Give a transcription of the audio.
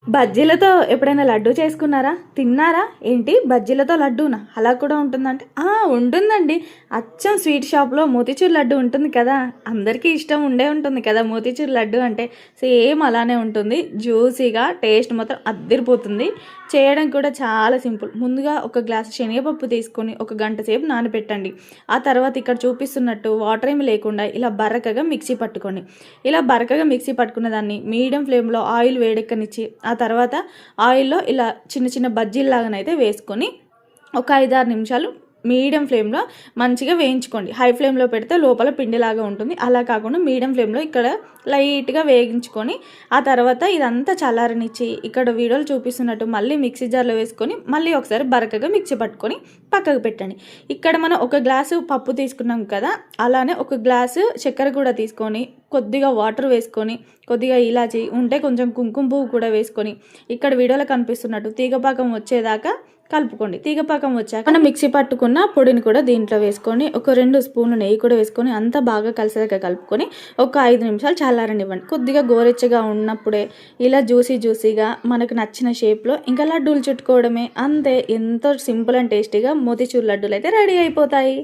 బజ్జీలతో ఎప్పుడైనా లడ్డూ చేసుకున్నారా? తిన్నారా? ఏంటి బజ్జీలతో లడ్డూనా? అలా కూడా ఉంటుందంటే ఉంటుందండి. అచ్చం స్వీట్ షాప్‌లో మోతీచూర్ లడ్డు ఉంటుంది కదా! అందరికీ ఇష్టం ఉండే ఉంటుంది కదా! మోతీచూర్ లడ్డు అంటే సేమ్ అలానే ఉంటుంది. జ్యూసీగా టేస్ట్ మాత్రం అద్దిరిపోతుంది. చేయడం కూడా చాలా సింపుల్. ముందుగా ఒక గ్లాస్ శనగపప్పు తీసుకొని ఒక గంట సేపు నానబెట్టండి. ఆ తర్వాత ఇక్కడ చూపిస్తున్నట్టు వాటర్ ఏమి లేకుండా ఇలా బరకగా మిక్సీ పట్టుకోండి. ఇలా బరకగా మిక్సీ పట్టుకున్న దాన్ని మీడియం ఫ్లేమ్‌లో ఆయిల్ వేడెక్కనిచ్చి ఆ తర్వాత ఆయిల్లో ఇలా చిన్న చిన్న బజ్జీల్లాగానైతే వేసుకొని ఒక 5-6 నిమిషాలు మీడియం ఫ్లేమ్లో మంచిగా వేయించుకోండి. హై ఫ్లేమ్లో పెడితే లోపల పిండిలాగా ఉంటుంది. అలా కాకుండా మీడియం ఫ్లేమ్లో ఇక్కడ లైట్గా వేయించుకొని ఆ తర్వాత ఇదంతా చల్లారనిచ్చి ఇక్కడ వీడియోలు చూపిస్తున్నట్టు మళ్ళీ మిక్సీ జార్లో వేసుకొని మళ్ళీ ఒకసారి బరకగా మిక్సీ పట్టుకొని పక్కకు పెట్టండి. ఇక్కడ మనం ఒక గ్లాసు పప్పు తీసుకున్నాం కదా, అలానే ఒక గ్లాసు చక్కెర కూడా తీసుకొని కొద్దిగా వాటర్ వేసుకొని కొద్దిగా ఇలాచి ఉంటే కొంచెం కుంకుమ పువ్వు కూడా వేసుకొని ఇక్కడ వీడియోలో కనిపిస్తున్నట్టు తీగపాకం వచ్చేదాకా కలుపుకోండి. తీగపాకం వచ్చాక మనం మిక్సీ పట్టుకున్న పొడిని కూడా దీంట్లో వేసుకొని ఒక 2 స్పూన్లు నెయ్యి కూడా వేసుకొని అంతా బాగా కలిసేదాకా కలుపుకొని ఒక 5 నిమిషాలు చల్లారనివ్వండి. కొద్దిగా గోరెచ్చగా ఉన్నప్పుడే ఇలా జ్యూసీగా మనకు నచ్చిన షేప్లో ఇంకా లడ్డూలు చుట్టుకోవడమే. అంతే, ఎంతో సింపుల్ అండ్ టేస్టీగా మోతీచూర్ లడ్డూలు అయితే రెడీ అయిపోతాయి.